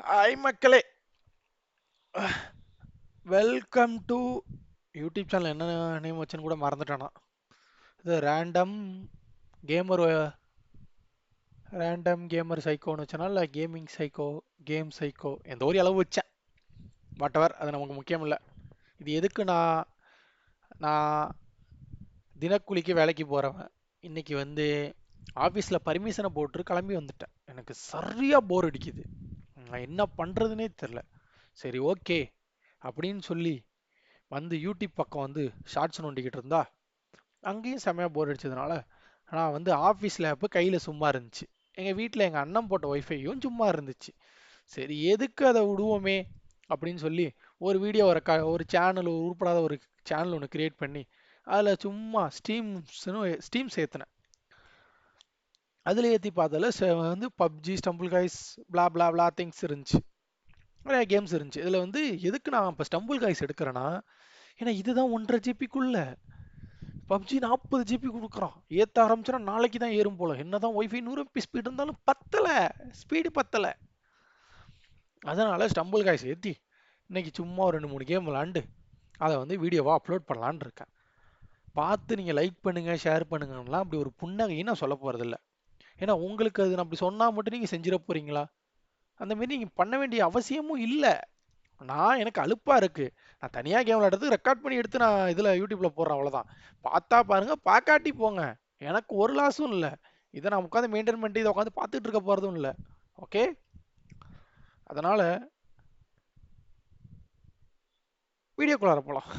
Hi மக்களே, welcome to YouTube channel. என்ன name வச்சுன்னு கூட மறந்துட்டானா. இது கேமர் ரேண்டம் கேமர் சைக்கோன்னு வச்சனா, இல்லை கேமிங் சைக்கோ, கேம் சைக்கோ, எந்த ஒரு அளவு வச்சேன். வாட்டவர், அது நமக்கு முக்கியம் இல்லை. இது எதுக்கு நான் தினக்கூலிக்கு வேலைக்கு போகிறவன். இன்னைக்கு ஆஃபீஸில் பர்மிஷனை போட்டு கிளம்பி வந்துட்டேன். எனக்கு சரியாக போர் அடிக்குது. நான் என்ன பண்ணுறதுனே தெரில. சரி, ஓகே அப்படின்னு சொல்லி யூடியூப் பக்கம் ஷார்ட்ஸ் நோண்டிக்கிட்டு இருந்தா, அங்கேயும் செம்மையாக போர் அடிச்சதுனால நான் ஆஃபீஸ் லேப்பு கையில் சும்மா இருந்துச்சு. எங்கள் வீட்டில் எங்கள் அண்ணன் போட்ட ஒய்ஃபையும் சும்மா இருந்துச்சு. சரி, எதுக்கு அதை விடுவோமே அப்படின்னு சொல்லி ஒரு வீடியோ ஒரு சேனல், உருப்படாத ஒரு சேனல் ஒன்று கிரியேட் பண்ணி அதில் சும்மா ஸ்டீம் சேர்த்துனேன். அதில் ஏற்றி பார்த்தால பப்ஜி, ஸ்டம்பிள் காய்ஸ், பிளா பிளா பிளா திங்ஸ் இருந்துச்சு. நிறைய கேம்ஸ் இருந்துச்சு. இதில் எதுக்கு நான் இப்போ ஸ்டம்பிள் காய்ஸ் எடுக்கிறேன்னா, ஏன்னா இதுதான் 1.5 ஜிபிக்குள்ள. பப்ஜி 40 ஜிபி கொடுக்குறான். ஏற்ற ஆரம்பிச்சுன்னா நாளைக்கு தான் ஏறும் போல. என்னதான் ஒய்ஃபை 100 MP ஸ்பீடு இருந்தாலும் ஸ்பீடு பத்தலை. அதனால ஸ்டம்பிள் காய்ஸ் ஏற்றி இன்னைக்கு சும்மா ஒரு 2-3 கேம் விளாண்டு அதை வீடியோவாக அப்லோட் பண்ணலான்னு இருக்கேன். பார்த்து நீங்கள் லைக் பண்ணுங்க, ஷேர் பண்ணுங்கலாம் அப்படி ஒரு புன்னகையும் நான் சொல்ல போகிறதில்ல. ஏன்னா உங்களுக்கு அது நான் அப்படி சொன்னால் மட்டும் நீங்கள் செஞ்சிட போறீங்களா? அந்த மாரி நீங்கள் பண்ண வேண்டிய அவசியமும் இல்லை. எனக்கு அலுப்பா இருக்கு. நான் தனியாக கேம் விளையாடுறது ரெக்கார்ட் பண்ணி எடுத்து நான் இதில் யூடியூப்ல போடுறேன், அவ்வளோதான். பார்த்தா பாருங்க, பார்க்காட்டி போங்க. எனக்கு ஒரு லாஸும் இல்லை. இதை நான் உட்காந்து மெயின்டைன் பண்ணிட்டு இதை உட்காந்து பார்த்துட்டு இருக்க போகிறதும் இல்லை. ஓகே, அதனால வீடியோக்குள்ளார போகலாம்.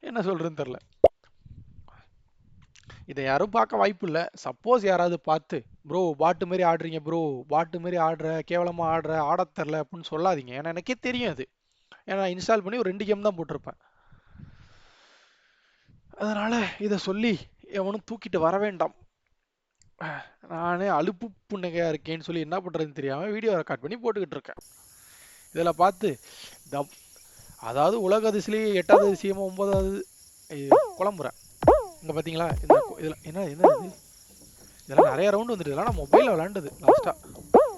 என்ன சொல்றதுன்னு தெரில. இதை யாரும் பார்க்க வாய்ப்பு இல்லை. சப்போஸ் யாராவது பார்த்து, ப்ரோ பாட்டு மாரி ஆடுறீங்க, ப்ரோ பாட்டு மாரி ஆடுற, கேவலமாக ஆடத் தெரில அப்படின்னு சொல்லாதீங்க. ஏன்னா எனக்கே தெரியும் அது. ஏன்னா இன்ஸ்டால் பண்ணி ஒரு 2 கேம் தான் போட்டிருப்பேன். அதனால இதை சொல்லி எவனும் தூக்கிட்டு வர வேண்டாம். நானே அலுப்பு புன்னகையா இருக்கேன்னு சொல்லி என்ன பண்றதுன்னு தெரியாம வீடியோ ரெக்கார்ட் பண்ணி போட்டுக்கிட்டு இருக்கேன். இதில் பார்த்து அதாவது உலக அதிசயிலேயே 8வது அதிசயமா 9வது குழம்புறேன். இங்க பாத்தீங்களா, இதில் என்ன இது, இதெல்லாம் நிறைய ரவுண்ட் வந்துட்டு. இதெல்லாம் நான் மொபைலில் விளாண்டது லாஸ்ட்டாக.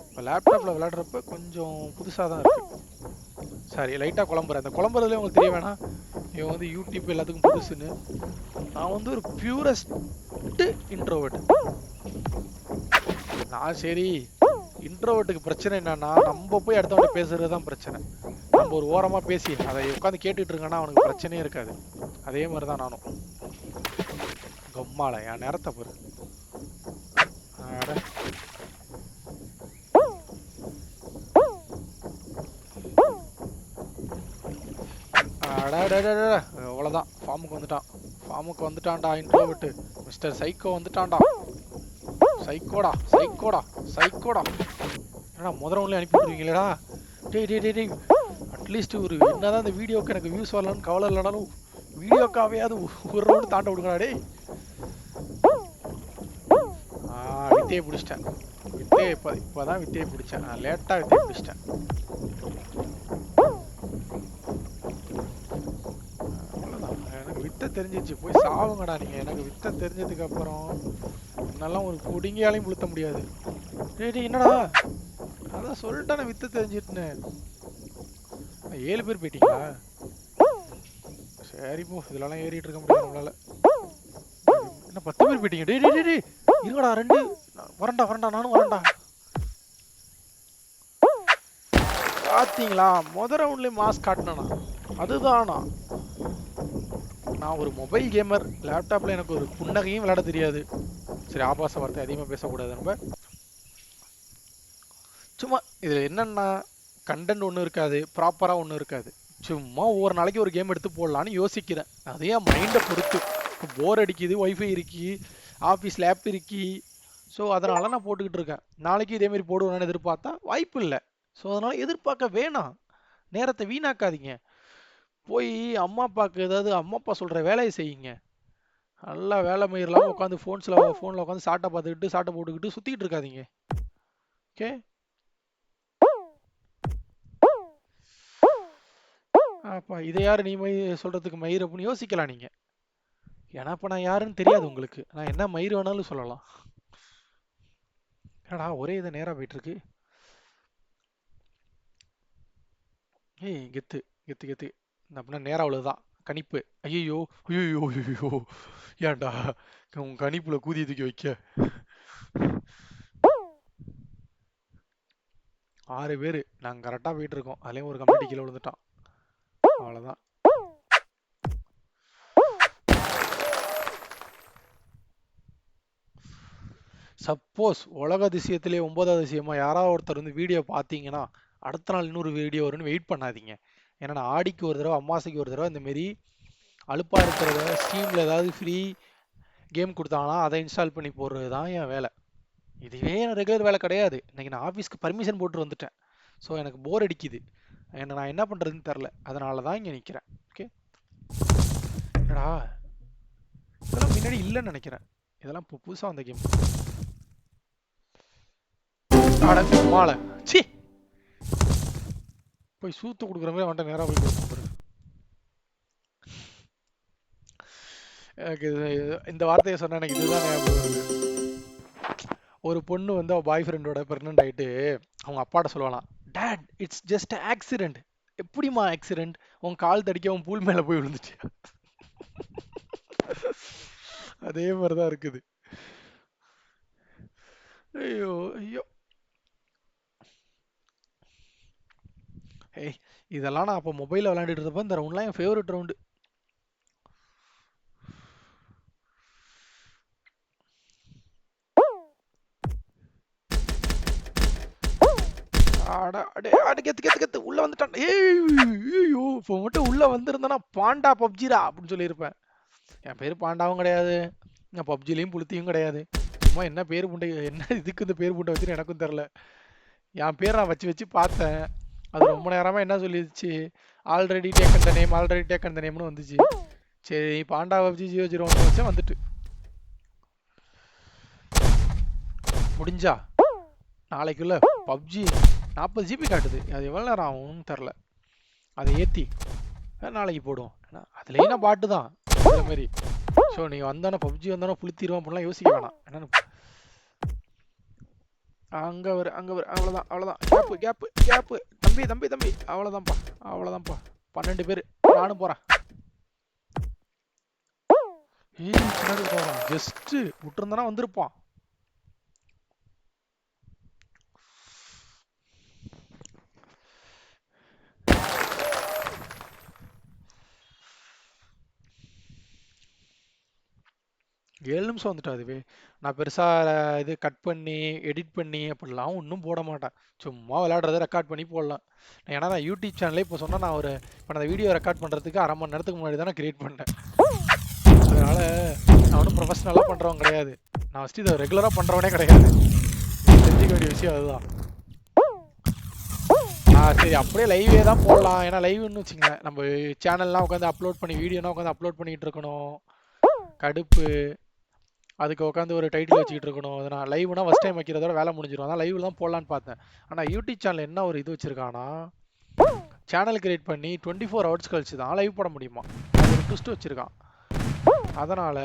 இப்போ லேப்டாப்பில் விளையாடுறப்ப கொஞ்சம் புதுசாக தான் இருக்கு. சரி, லைட்டாக குழம்புறேன். இந்த குழம்புறதுலேயே உங்களுக்கு தெரிய வேணாம், இவன் யூடியூப் எல்லாத்துக்கும் புதுசுன்னு. நான் ஒரு பியூரஸ்ட் இன்ட்ரோவர்ட். நான் சரி, இன்ட்ரோவர்ட்டுக்கு பிரச்சனை என்னன்னா, நம்ம போய் அடுத்தவங்க பேசுறது தான் பிரச்சனை. நம்ம ஒரு ஓரமாக பேசி அதை உட்காந்து கேட்டுட்டு இருக்கேன்னா அவனுக்கு பிரச்சனையே இருக்காது. அதே மாதிரி தான் நானும். கம்மால என் நேரத்தை பொறு. அவ்வளோதான், ஃபார்முக்கு வந்துட்டான்டா இன்ட்ரோவர்ட்டு. மிஸ்டர் சைக்கோ வந்துட்டான்டா. சைக்கோடா சைக்கோடா சைக்கோடா. ஏன்னா முதல்ல அனுப்பி விடுவீங்களேடா. டேய், அட்லீஸ்ட் ஒரு என்னதான் இந்த வீடியோக்கு எனக்கு வியூஸ் வரலன்னு கவலை இல்லைனாலும் வீடியோக்காவையாவது ஒரு ரவுண்டு தாண்ட விடுங்கடா. டேய், வித்தையை பிடிச்சிட்டேன். இப்போதான் வித்தையை பிடிச்சேன். நான் லேட்டாக வித்தையை பிடிச்சிட்டேன். அவ்வளோதான், எனக்கு வித்தை தெரிஞ்சிச்சு. போய் சாவுங்கடா நீங்கள். எனக்கு வித்தை தெரிஞ்சதுக்கு அப்புறம் என்னெல்லாம் ஒரு குடுங்கியாலையும் புளுத்த முடியாது. டேய் என்னடா, அதான் சொல்லிட்டானே வித்தை தெரிஞ்சிட்டுன்னு. 7 பேர் போயிட்டீங்களா? சரி போ, இதெல்லாம் ஏறிட்டு இருக்க முடியாது நம்மளால. என்ன 10 பேர் போயிட்டீங்க? டேய் இருங்கடா, 2 வரண்டா, நானும் வரண்டா. பார்த்தீங்களா, முதல் ரவுண்ட்லேயே மாஸ் காட்டினா. அதுதானா, நான் ஒரு மொபைல் கேமர். லேப்டாப்பில் எனக்கு ஒரு புன்னகையும் விளையாட தெரியாது. சரி, ஆபாச வார்த்தை அதிகமாக பேசக்கூடாது. நம்ம சும்மா இதில் என்னென்னா, கண்டென்ட் ஒன்றும் இருக்காது, ப்ராப்பராக ஒன்றும் இருக்காது. சும்மா ஒவ்வொரு நாளைக்கு ஒரு கேம் எடுத்து போடலான்னு யோசிக்கிறேன். அதே என் மைண்டை பொறுத்து. போர் அடிக்குது, ஒய்ஃபை இருக்கி, ஆஃபீஸ் லேப் இருக்கி. ஸோ அதனால நான் போட்டுக்கிட்டு இருக்கேன். நாளைக்கு இதேமாரி போடுவேன்னு எதிர்பார்த்தா வாய்ப்பு இல்லை. ஸோ அதனால் எதிர்பார்க்க வேணாம், நேரத்தை வீணாக்காதீங்க. போய் அம்மா அப்பாவுக்கு ஏதாவது அம்மா அப்பா சொல்கிற வேலையை செய்யுங்க. நல்லா வேலை மயிரெல்லாம் உட்காந்து ஃபோனில் உட்காந்து சாட்டை பார்த்துக்கிட்டு சாட்டை போட்டுக்கிட்டு சுற்றிக்கிட்டு இருக்காதீங்க. ஓகே, அப்பா இதை யார் நீ சொல்கிறதுக்கு மயிர் அப்படின்னு யோசிக்கலாம் நீங்கள். ஏன்னா இப்போ நான் யாருன்னு தெரியாது உங்களுக்கு. நான் என்ன மயிர் வேணாலும் சொல்லலாம். ஏடா ஒரே இதை நேராக போயிட்டுருக்கு. ஏய் கெத்து கெத்து கெத்து. அப்படின்னா நேரம் அவ்வளவுதான். கணிப்பு. ஐயோ ஐயோ ஐயோ, ஏன்டா உன் கணிப்புல கூதி தூக்கி வைக்க. 6 பேர் நாங்கள் கரெக்டாக போயிட்டு இருக்கோம். அதுலேயும் ஒரு கம்யூனிட்டி கீழே விழுந்துட்டான். அவ்வளோதான். சப்போஸ் உலக அதிசயத்திலே 9வது அதிசயமா யாராவது ஒருத்தர் வந்து வீடியோ பார்த்தீங்கன்னா அடுத்த நாள் இன்னொரு வீடியோ வரும்னு வெயிட் பண்ணாதீங்க. ஏன்னா நான் ஆடிக்கு ஒரு தடவை அமாவாசைக்கு ஒரு தடவை இந்த மாரி அலுப்பாக இருக்கிறத ஸ்டீமில் ஏதாவது ஃப்ரீ கேம் கொடுத்தாங்கன்னா அதை இன்ஸ்டால் பண்ணி போடுறது தான் என் வேலை. இதுவே என் ரெகுலர் வேலை கிடையாது. இன்னைக்கு நான் ஆஃபீஸ்க்கு பர்மிஷன் போட்டு வந்துட்டேன். ஸோ எனக்கு போர் அடிக்குது. என்ன நான் என்ன பண்ணுறதுன்னு தெரில. அதனால தான் இங்கே நிற்கிறேன். ஓகே, என்னடா இதெல்லாம் முன்னாடி இல்லைன்னு நினைக்கிறேன். இதெல்லாம் இப்போ புதுசாக வந்த கேம். மாலை சி போய் சூத்து கொடுக்குறவங்களே வந்துட்டு நேராக போய் கொடுப்பாரு. எனக்கு இந்த வார்த்தையை சொன்ன எனக்கு இதுதான் ஞாபகம் வருது. ஒரு பொண்ணு வந்து அவள் பாய் ஃப்ரெண்டோட ப்ரெக்னென்ட் ஆகிட்டு அவங்க அப்பாட்ட சொல்லலாம், டேட் இட்ஸ் ஜஸ்ட் ஆக்சிடென்ட். எப்படிமா ஆக்சிடென்ட்? உன் கால் தடிக்க உன் பூல் மேலே போய் விழுந்துச்சு. அதே மாதிரி தான் இருக்குது. ஐயோ ஐயோ. ஏய் இதெல்லாம் நான் அப்போ மொபைலில் விளையாண்டுட்டு இருந்தப்போ இந்த ரவுண்ட்லாம் என் ஃபேவரட் ரவுண்டு. கெத்து கெத்து கெத்து உள்ள வந்துட்டான். ஏய்யோ இப்போ மட்டும் உள்ள வந்திருந்தேன்னா பாண்டா பப்ஜிரா அப்படின்னு சொல்லியிருப்பேன். என் பேர் பாண்டாவும் கிடையாது, நான் பப்ஜிலையும் புளுத்தியும் கிடையாது. சும்மா என்ன பேர் புண்டை, என்ன இதுக்கு இந்த பேர் புண்டை வச்சுன்னு எனக்கும் தெரில. என் பேர் நான் வச்சு வச்சு பார்த்தேன். அது ரொம்ப நேரமாக என்ன சொல்லிடுச்சு, already taken the name already taken the நேம்னு வந்துச்சு. சரி பாண்டா பப்ஜி 001 வச்சா வந்துட்டு முடிஞ்சா நாளைக்குள்ள பப்ஜி 40 GB காட்டுது. அது எவ்வளோ நேரம் ஆகும்னு தெரில. அதை ஏற்றி நாளைக்கு போடுவோம். ஏன்னா அதுலேயே நான் பாட்டு தான் இந்த மாதிரி. ஸோ நீங்கள் வந்தோன்னே பப்ஜி வந்தோன்னே புளுத்திடுவோம் அப்படின்லாம் யோசிக்க வேணாம். என்னன்னு அங்கே வரு அவ்வளோதான் அவ்வளோதான். கேப்பு கேப்பு கேப்பு தம்பி தம்பி தம்பி அவ்வளோதான்ப்பா அவ்வளோதான்ப்பா. 12 பேர் நானும் போகிறேன். ஏய் பின்னாடி போகிறான். ஜஸ்ட்டு விட்டுருந்தானா வந்திருப்பான். ஏழு நிமிஷம் வந்துட்டா அதுவே. நான் பெருசாக இது கட் பண்ணி எடிட் பண்ணி அப்படிலாம் ஒன்றும் போட மாட்டேன். சும்மா விளையாடுறத ரெக்கார்ட் பண்ணி போடலாம். ஏன்னா நான் யூடியூப் சேனலே இப்போ சொன்னால் நான் இப்போ நான் வீடியோ ரெக்கார்ட் பண்ணுறதுக்கு 1/2 மணி நேரத்துக்கு முன்னாடி தான் நான் கிரியேட் பண்ணேன். அதனால் நான் ஒன்றும் ப்ரொஃபஷனலாக பண்ணுறவங்க கிடையாது. நான் ஃபஸ்ட்டு இதை ரெகுலராக பண்ணுறவனே கிடையாது. தெரிஞ்சுக்க வேண்டிய விஷயம் அதுதான். சரி அப்படியே லைவே தான் போடலாம். ஏன்னா லைவ்னு வச்சுங்க நம்ம சேனல்லாம் உட்காந்து அப்லோட் பண்ணி வீடியோனா உட்காந்து அப்லோட் பண்ணிகிட்டு இருக்கணும், கடுப்பு. அதுக்கு உட்காந்து ஒரு டைட்டில் வச்சுக்கிட்டு இருக்கணும். அதை நான் லைவ்னா ஃபஸ்ட் டைம் வைக்கிறதோட வேலை முடிஞ்சிடும். அதான் லைவ்ல தான் போடலான்னு பார்த்தேன். ஆனால் யூடியூப் சேனல் என்ன ஒரு இது வச்சிருக்கானா, சேனல் கிரியேட் பண்ணி 24 ஹவர்ஸ் கழிச்சு தான் லைவ் போட முடியுமா. அது ஒரு ட்விஸ்ட் வச்சிருக்கான். அதனால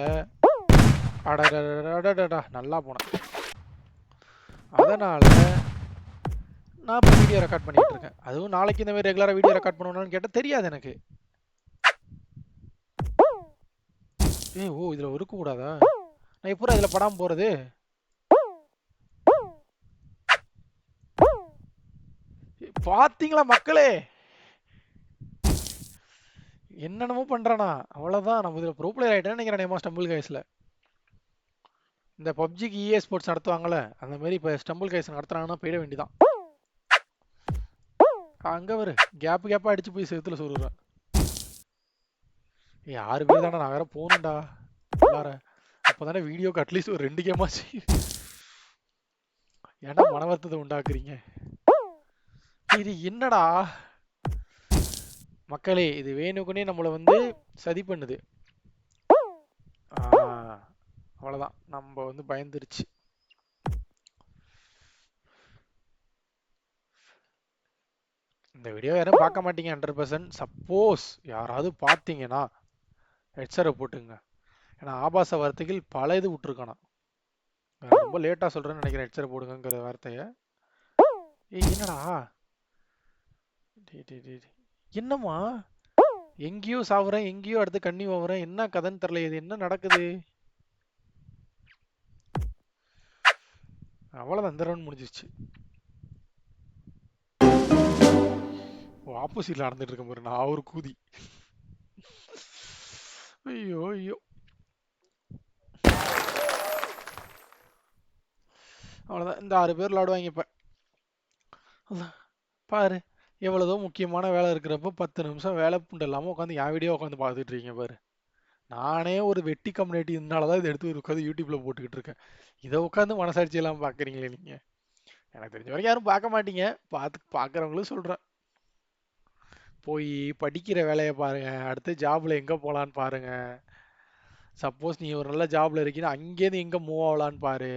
அடடா நல்லா போனேன். அதனால நான் இப்போ வீடியோ ரெக்கார்ட் பண்ணிட்டு இருக்கேன். அதுவும் நாளைக்கு இந்த மாதிரி ரெகுலராக வீடியோ ரெக்கார்ட் பண்ணணும்னு கேட்டால் தெரியாது எனக்கு. ஓ இதில் இருக்க கூடாதா? நான் எப்போ அதில் படாமல் போகிறது? பார்த்தீங்களா மக்களே, என்னென்னமோ பண்ணுறானா. அவ்வளோதான், நம்ம இதில் ப்ரோ பிளேயர் ஆகிட்டேன்னு நினைக்கிறேன் ஸ்டம்பிள் கைஸில். இந்த பப்ஜிக்கு EA ஸ்போர்ட்ஸ் நடத்துவாங்கள்ல, அந்த மாதிரி இப்போ ஸ்டம்பிள் கைஸ் நடத்துறாங்கன்னா போயிட வேண்டியதான். அங்கே வரு கேப்பாக அடிச்சு போய் செத்துல சொல்லுறேன். 6 பேர் தானே, நான் வேற போகணும்டா உள்ளார. அப்போ தானே வீடியோக்கு அட்லீஸ்ட் ஒரு 2 கேமாச்சு. ஏன்னா மன வருத்தத்தை உண்டாக்குறீங்க. இது என்னடா மக்களே, இது வேணுக்குன்னே நம்மளை வந்து சதி பண்ணுது. அவ்வளோதான், நம்ம வந்து பயந்துருச்சு. இந்த வீடியோ யாரும் பார்க்க மாட்டீங்க 100%. சப்போஸ் யாராவது பார்த்தீங்கன்னா ஹெட்சரை போட்டுங்க. ஏன்னா ஆபாச வார்த்தைகள் பல இது விட்டுருக்கானா. ரொம்ப லேட்டாக சொல்கிறேன்னு நினைக்கிறேன் ஹெட்சரை போடுங்கிற வார்த்தையை. என்னடா என்னம்மா எங்கேயோ சாவுறேன், எங்கேயோ அடுத்து கண்ணி வாவுறேன், என்ன கதைன்னு தெரியல, இது என்ன நடக்குது? அவ்வளவுதான், இந்த ரவுண்ட் முடிஞ்சிருச்சு. ஓ, ஆப்போசிட்ல நடந்துட்டு இருக்க பாரு, நான் ஒரு கூதி. ஐயோ ஐயோ. அவ்வளவுதான், இந்த 6 பேர் விளையாடுவாங்க இப்ப. அதான், பாரு, எவ்வளதோ முக்கியமான வேலை இருக்கிறப்ப 10 நிமிஷம் வேலை புண்டு இல்லாம உட்காந்து என் வீடியோ உட்காந்து பார்த்துட்டு இருக்கீங்க பாரு. நானே ஒரு வெட்டி கம்யூனிட்டி இருந்தாலதான் இதை எடுத்து உட்காந்து யூடியூப்ல போட்டுக்கிட்டு இருக்கேன். இதை உட்காந்து மனசாட்சி எல்லாம் பாக்குறீங்களே நீங்க. எனக்கு தெரிஞ்ச வரைக்கும் யாரும் பார்க்க மாட்டீங்க. பாக்குறவங்களும் சொல்றேன். போய் படிக்கிற வேலையை பாருங்க, அடுத்து ஜாப்ல எங்க போலான்னு பாருங்க. சப்போஸ் நீ ஒரு நல்ல ஜாப்ல இருக்கீங்கன்னா அங்கேருந்து எங்க மூவ் ஆகலான்னு பாரு.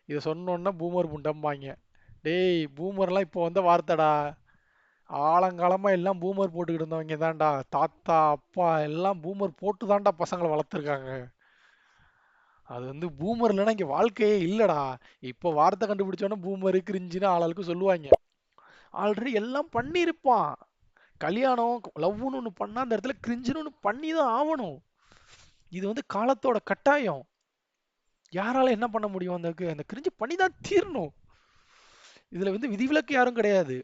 இதை சொன்னோன்னா பூமர் புண்டம்பாங்க. டேய், பூமர்லாம் இப்போ வந்த வார்த்தைடா. ஆலங்காலமா எல்லாம் பூமர் போட்டுக்கிட்டு இருந்தவங்க தான்டா. தாத்தா அப்பா எல்லாம் பூமர் போட்டு தான்டா பசங்களை வளர்த்துருக்காங்க. அது வந்து பூமர் இல்லைன்னா இங்க வாழ்க்கையே இல்லடா. இப்போ வார்த்தை கண்டுபிடிச்சோன்னா பூமர் கிரிஞ்சுன்னு ஆளாளுக்கு சொல்லுவாங்க. ஆல்ரெடி எல்லாம் பண்ணியிருப்பான். கல்யாணம் லவ்னு ஒன்று பண்ணா அந்த இடத்துல கிரிஞ்சுன்னு ஒன்று பண்ணி தான் ஆகணும். இது வந்து காலத்தோட கட்டாயம். யாரால என்ன பண்ண முடியும்? அந்த அந்த கிரிஞ்சு பண்ணி தான் தீரணும். இதுல வந்து விதிவிலக்கு யாரும் கிடையாது.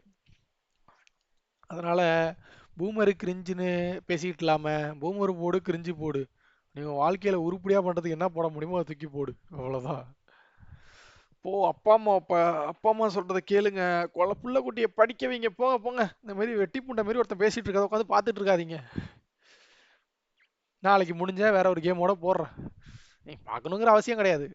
அதனால பூமரு கிரிஞ்சுன்னு பேசிட்டு இல்லாம பூமர் போடு, கிரிஞ்சு போடு. நீ உன் வாழ்க்கையில உருப்படியா பண்றதுக்கு என்ன போட முடியுமோ அதை தூக்கி போடு. அவ்வளவுதான். போ, அப்பா அம்மா சொல்றதை கேளுங்க. புள்ள குட்டியை படிக்க வைங்க. போங்க போங்க. இந்த மாதிரி வெட்டி புண்ட மாதிரி ஒருத்தன் பேசிட்டு இருக்கதை உட்காந்து பார்த்துட்டு இருக்காதீங்க. நாளைக்கு முடிஞ்சா வேற ஒரு கேமோட போடுறேன். நீ பார்க்கணுங்கிற அவசியம் கிடையாது.